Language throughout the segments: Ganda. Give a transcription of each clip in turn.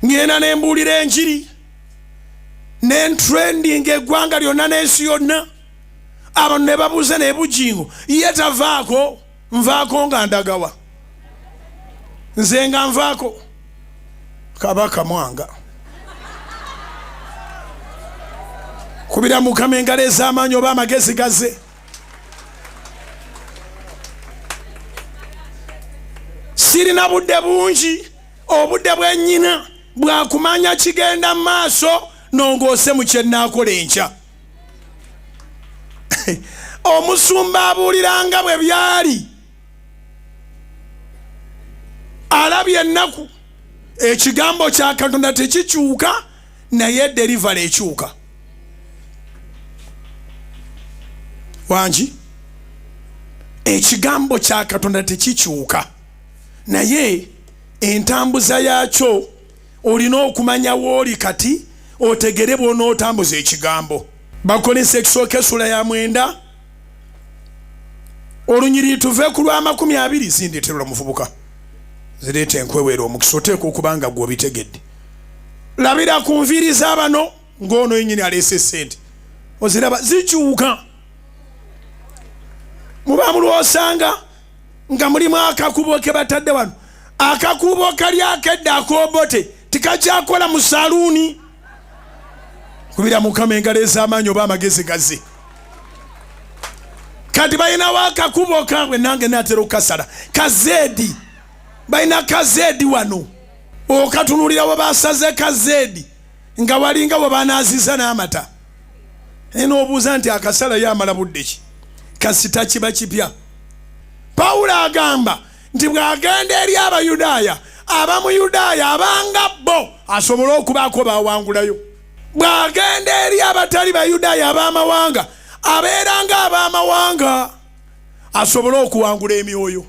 ngenda ne mbuulira enjiri ne trending eggwanga lyonna n'ensi yonna abantu ne babuuza ne Bujjingo ye tavaako nvaako nga ndagawa nze nga nvaako Kabaka Mwanga kubira Mukama engalo ez'amaanyi oba amagezi gaze sirina budde bungi obudde bwennyina bwakumanya kigenda mu maaso nongoose mu kye nnaakola enkya omusumba abuuliranga bwe byali alabye ennaku ekigambo kya Katonda tekikyuka naye delivery ekyuka wangi ekigambo kya Katonda tekikyuka naye entambuza yaakyo olina okumanya wooli kati otegere bw'onootambuza ekigambo. Bakolesa ekisooka essula ya 9 olunyiriri tuve ku lwa 20 sindeeterwa muvubuka zireeta enkweweero omukisa oteeka okubanga gwe obitegedde labira ku nviiri z'abano ng'ono yennyini aleese ssente oziraba zikyuka muba mulwosanga nga mulimu akakubo ke batadde wano akakubo kali akedde akoobote tikakyakola mu saluuni kubira Mukama engalo ez'amaanyi oba amagezi gaze kati balinawo akakubo kaabwe nange naatera okukasala kazeedi balina kazeedi wano okatunulirawo basaze kazeedi nga walinga we banaaziza n'amata n'obuuza nti akasala yamala budde ki kasita kiba kipya. Pawulo agamba nti bw'agenda eri Abayudaaya abamuyudaaya abanga bo asobole okubaako bawangulayo bw'agenda eri abatali Bayudaaya ab'amawanga abeeranga ab'amawanga asobole okuwangula emyoyo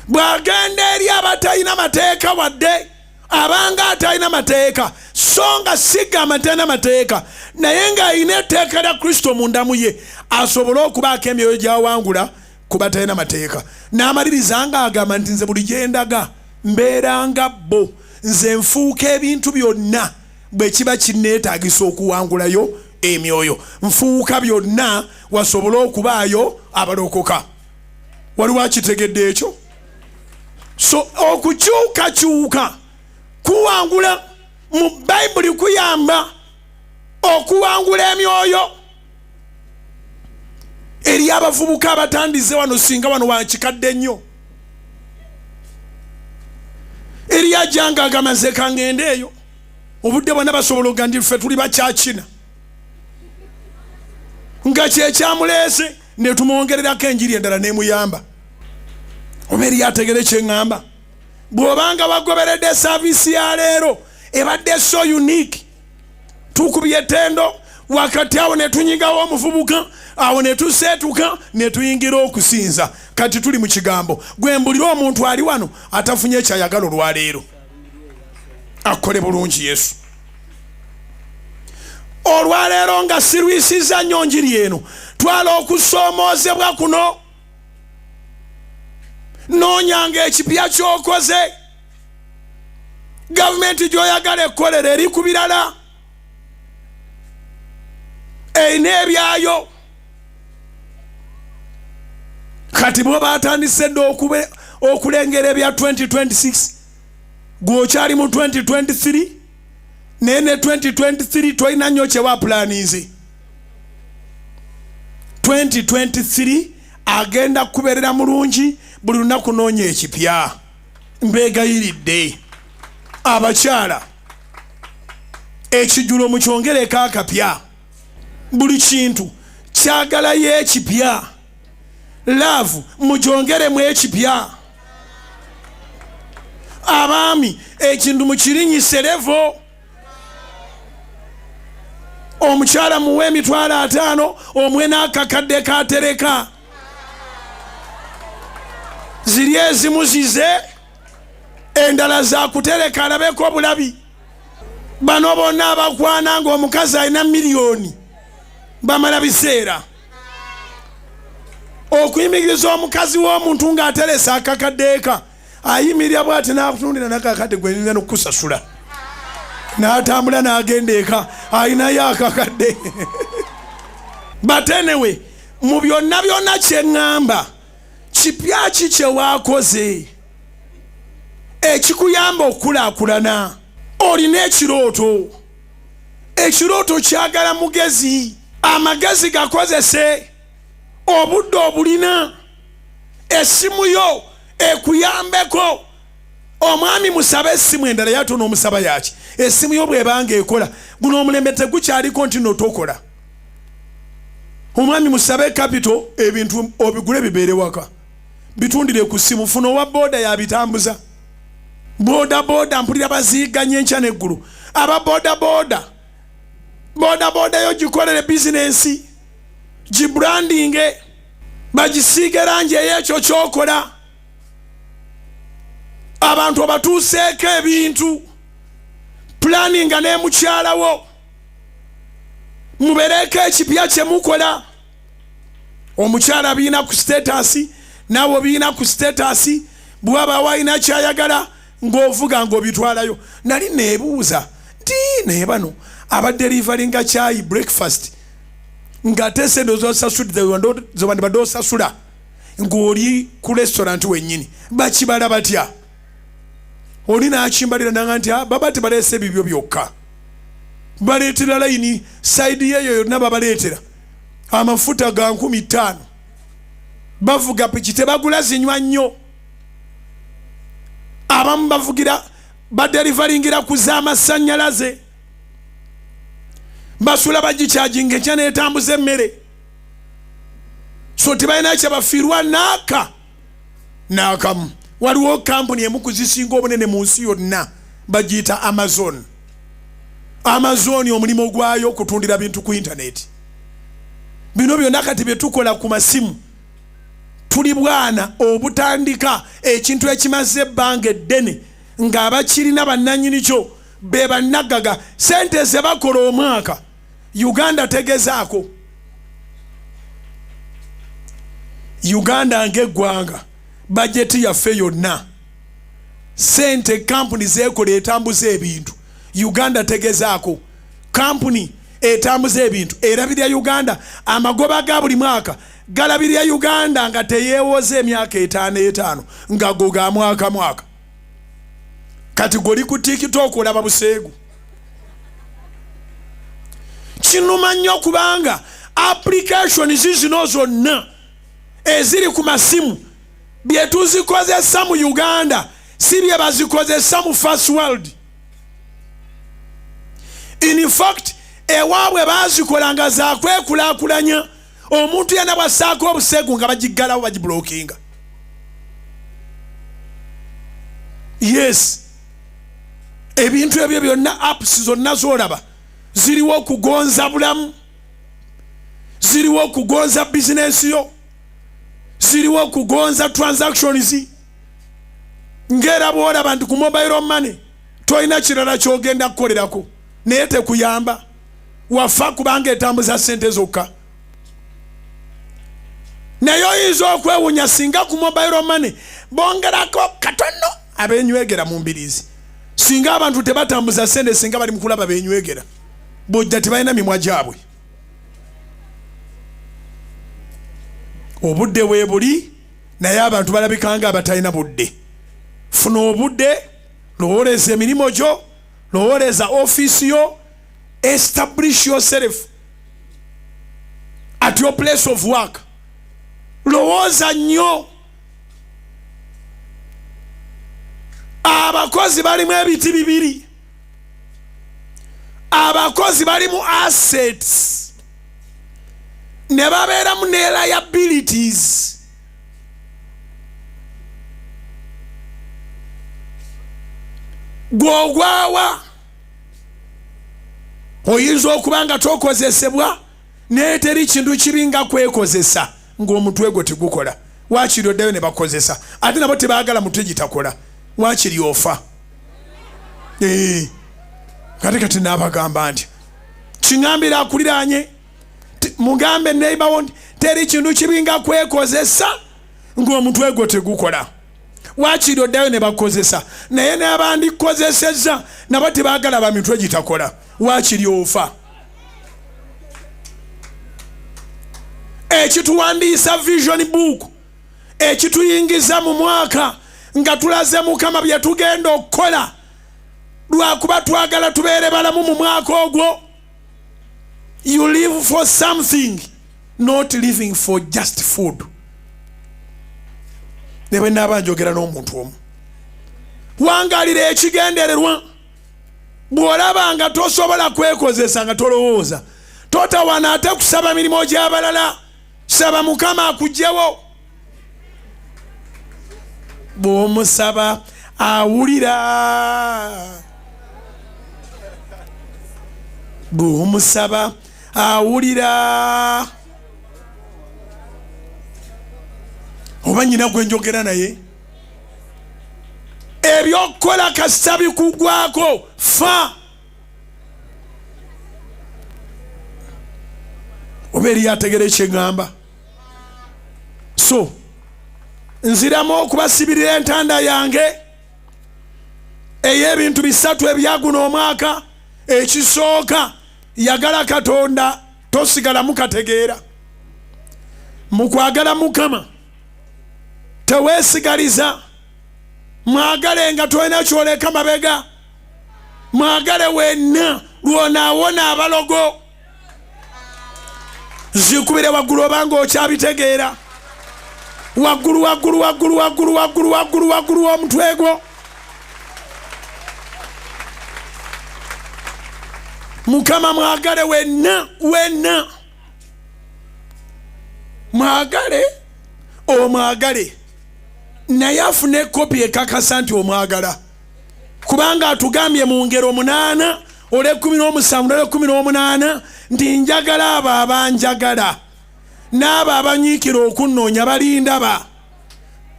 bw'agenda eri abatalina mateeka wadde abanga atalina mateeka so nga sigamba talina mateeka naye ng'alina etteeka lya Kristo mundamu ye asobole okubaako emyoyo gy'awangula ku batalina mateeka n'amaliriza nga agamba nti nze buli gye ndaga mbeeranga bo nze nfuuka ebintu byonna bwe kiba kinneetaagisa okuwangulayo emyoyo nfuuka byonna wasobole okubaayo abalokoka. Waliwo akitegedde ekyo? So okukyukakyuka kuwangula mu Bayibuli kuyamba okuwangula emyoyo eri abavubuka abatandize wano singa wano wankikadde nnyo eri ajjanga agamaze kangende eyo obudde bwonna basobola okuga ndi ffe tuli bakyakina nga kyekyamuleese ne tumwongererako enjiri endala n'emuyamba oba eri ategere kyeŋŋamba bw'obanga wagoberedde saavisi ya leero ebadde so unique tukubye ettendo wakati awo ne tunyigawo omuvubuka awo ne tuseetuka ne tuyingira okusinza kati tuli mu kigambo gwe mbulira omuntu ali wano atafunye ekyayagala olwaleero akole bulungi Yesu olwaleero nga sirwisiza nnyo njiri eno twala okusoomoozebwa kuno noonyanga ekipya ky'okoze gavumenti gy'oyagala ekkolera eri ku birala erina ebyayo kati bwe batandise dde okulengera ebya 2026 gw'okyali mu 2023 naye ne 2023 tolina nnyo kye wapulaanize 2023 agenda kubeerera mulungi buli lunaku noonya ekipya. Mbeegayiridde abakyala ekijjulo mukyongereko akapya buli kintu kyagalayo ekipya laavu mugyongeremu ekipya abami ekintu mukirinyise levo omukyala muwe emitwalo 5 omwe n'akakadde katereka ziri ezimu zize endala za kutereka alabeko obulabi bano bonna abakwana nga omukazi alina miliyoni bamala biseera okuyimiriza omukazi w'omuntu ng'ateresa akakaddeeka ayimirira bw'ati n'akutundira n'akakadde gwe nina n'okusasula n'atambula n'agenda eka ayinayo akakadde. But anyway, mu byonna byonna kye ŋŋamba kipya ki kye waakoze ekikuyamba okukulaakulana? Olina ekirooto kyagala mugezi, amagezi gakozese, obudde obulina, essimu yo ekuyambeko. Omwami musabe essimu endala yatono omusaba yaki essimu yo bwebanga ekola guno omulembe tegukyaliko nti notokola. Omwami musabe capital ebintu obigule bibeere waka bitundire ku ssimu. Funa owa boda yabitambuza boda mpulira baziiganye enkya neggulu. Aba boda yo gikolere bizinensi gibrandinge bagisiige rangi ey'ekyo kyokola. Abantu abatuuseeko ebintu planinga ne mukyalawo mubereeko ekipya kye mukola. Omukyala biina ku status naawe biina ku status bwaba walina kyayagala ng'ovuga ng'obitwalayo. Nali neebuuza nti naye bano abaderivalinga kyayi breakfast ng'ate sente zosasudde zobandibadde osasula ng'oli ku restaurant wennyini bakibala batya? Oli n'akimbalira nanga nti baba tebaleese bibyo byokka, baleetera layini sayidi yeyo yonna babaleetera amafuta ga 1500 bavuga piki tebagula zinywa nnyo. Abamu bavugira baderivalingira ku z'amasannyalaze basula bagikyaginga ekya neetambuza emmere, so tebalina kyebafiirwa n'akamu. Waliwo kampuni emu kuzisinga obunene mu nsi yonna bagiyita Amazon. Omulimu gwayo okutundira bintu ku intaneti. Bino byonna kati bye tukola ku masimu tuli bwana obutandika ekintu ekimaze ebbanga eddene ng'abakirina bannannyini kyo be bannaggaga. Sente ze bakola omwaka Uganda tegezaako. Uganda ng'eggwanga bajeti yaffe yonna sente kampuni zekola etambuza ebintu Uganda tegezaako. Kampuni etambuza ebintu erabirya Uganda amagoba ga buli mwaka galabirya Uganda nga teyeewoza emyaka 5 nga go ga mwaka. Kati goli ku TikTok olaba buseegu. Kinuma nnyo kubanga application zino zonna eziri ku masimu bye tuzikozesa mu Uganda si bye bazikozesa mu first world. In fact ewaabwe bazikolanga zakwekulaakulanya omuntu yena bwasaako obuseegu nga bagiggalawo bagiblokinga. Yes, ebintu ebyo byonna apps zonna zolaba ziriwo okugonza bulamu, ziriwo okugonza bizinesi yo, ziriwo okugonza transactions. Ngera bwolaba nti ku mobile money toyina kirala kyogenda kukolerako naye tekuyamba wafa kubanga etambuza sente zokka. Naye oyinza okwewunya singa ku mobile money bongerako katono abenywegera mu mbirizi. Singa abantu tebatambuza sente singa bali mukulaba benywegera bojja tebalina mimwa gyabwe. Obudde weebuli naye abantu balabikanga abatalina budde. Funa obudde, lowooleza emirimu gyo, lowooleza office yo, establish yourself at your place of work. Lowooza nnyo. Abakozi balimu ebiti bibiri. Abakozi balimu assets ne babeeramu ne liabilities. Gwogwawa oyinza okuba nga tokozesebwa naye teri kintu kibi nga kwekozesa ng'omutwe gwo tegukola. Waakiri oddayo ne bakozesa ate nabo tebaagala mutwe gitakola. Waakiri ofa. Kati n'abagamba nti kiŋambira akuliraanye mugambe neighbor nti teri kintu kibi nga kwekozesa ng'omutwe gwo tegukola. waakiri oddayo ne bakozesa naye n'abandikozesezza nabo tebaagala bamitwe gitakola waakiri ofa. Ekituwandiisa vision book ekituyingiza mu mwaka nga tulaze Mukama bye tugenda okukola lwakuba twagala tubeere balamu mu mwaka ogwo. You live for something, not living for just food. Nebe naba njogera n'omuntu omu wangalira ekigendererwa bw'olaba nga tosobola kwekozesa nga tolowooza totawana ate kusaba mirimu gy'abalala. Saba Mukama akugyewo. Bw'omusaba awulira. Bw'omusaba awulira. Oba nyina gwe njogera naye ebyokukola kasita bikugwako fa. Oba eri ategera ekyeŋŋamba. So nziramu okubasibirira entanda yange ey'ebintu bisatu ebyaguno omwaka. Ekisooka yagala Katonda tosigala mukategeera. Mu kwagala Mukama teweesigaliza. Mwagale nga tolina kyoleka mabega. Mwagale wenna lwonaawona abalogo. Zikubire waggulu obanga okyabitegeera. Waggulu waggulu waggulu waggulu waggulu waggulu waggulu w'omutwe gwo. Mukama mwagale wenna wenna. Mwagale omwagale naye afune ekopi ekakasa nti omwagala. Kubanga atugambye mu ngero 8 olw'e 17 nti njagala abo abanjagala n'abo abanyiikira okunnoonya balindaba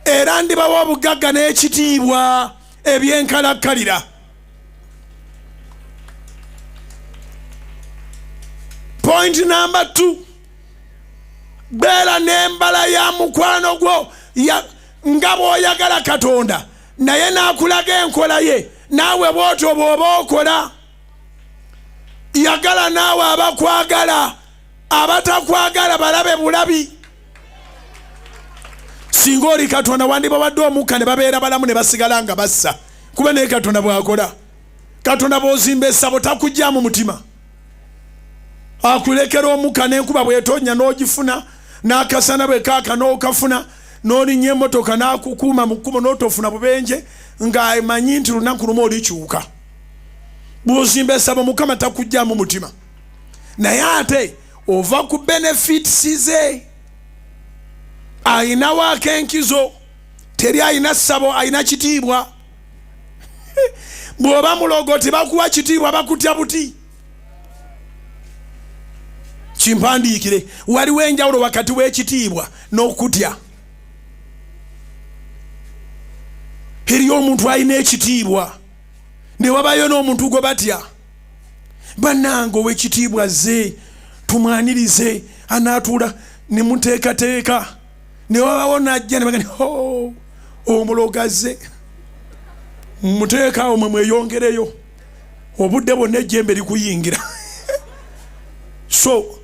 era ndibawa obugagga n'ekitiibwa ebyenkalakkalira. Point number 2. Beera n'embala ya mukwano gwo nga bw'oyagala Katonda naye n'akulaga enkola ye naawe bw'otyo bw'oba okola. Yagala naawe abakwagala. Abatakwagala balabe bulabi. Singa oli Katonda wandibawadde omukka ne babeera balamu ne basigala nga bassa. Kuba naye Katonda bw'akola. Katonda bw'ozimba essabo takujja mu mutima. Akulekera omukka n'enkuba bw'etonnya n'ogifuna n'akasana bwe kaaka n'okafuna n'olinnya emmotoka n'akukuuma mu kkubo n'otofuna bubenje ng'amanyi nti lunaku lumu olikyuka. Bw'ozimba essabo Mukama takujja mu mutima. Naye ate ova ku benefits ze. Ayinawo akenkizo. Teri ayina ssabo ayina kitiibwa. Bw'oba mulogo tebakuwa kitiibwa bakutya buti. Kimpandiikire waliwo enjawulo wakati w'ekitiibwa n'okutya. Eriyo omuntu alina ekitiibwa ne wabayo n'omuntu gwe batya. Bannange ow'ekitiibwa ze tumwanirize anaatuula ne muteekateeka ne wabawo n'ajja ne bagamba omulogaze muteekaawo mwe mweyongereyo obudde bwonna ejjembe likuyingira. So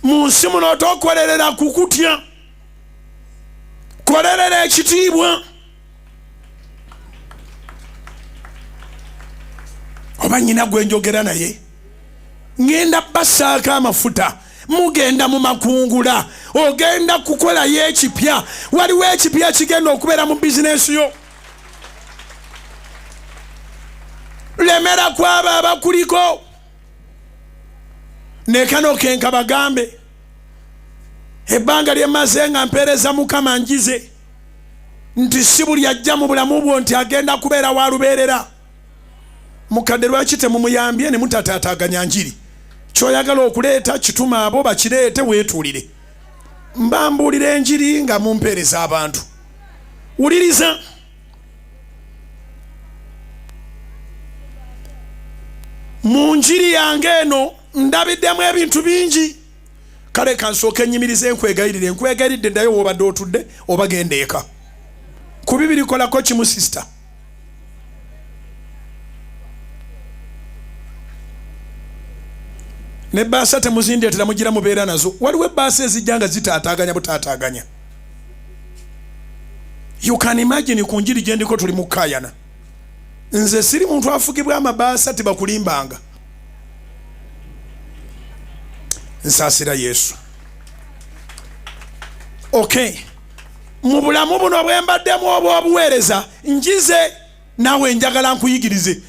mu nsi muno tokolerera kukutya, kolerera ekitiibwa. Oba nyina gwe njogera naye ngenda bassaako amafuta mugenda mu makungula ogenda kukolayo ekipya. Waliwo ekipya kigenda okubeera mu bizinesi yo. Lemera kwaba abakuliko. Nekano kenka bagambe ebbanga lyemaze nga mpeereza Mukama njize nti si buli ajja mu bulamu bwo nti agenda kubeera walubeerera. Mukadde lwaki temumuyambye ne mutataataganya njiri? Kyoyagala okuleeta kituma abo bakireete weetuulire. Mbambuulira enjiri nga mumpeereza abantu. Wuliriza. Mu njiri yange eno ndabiddemu ebintu bingi. Kale kansooke nnyimirize nkwegayiridde ddayo w'obadde otudde oba genda eka. ku bibiri kolako kimu sister. Ne baasa temuzindeetera mugira mubeera nazo. Waliwo ebbaasa ezijja nga zitaataaganya butaataaganya. You can imagine ku njiri gye ndiko tuli mu kayana. Nze siri muntu afugibwa amabaasa tebakulimbanga. Nsaasira Yesu. Okay. Mu bulamu buno bwe mbaddemu obw'obuweereza njize nawe njagala nkuyigirize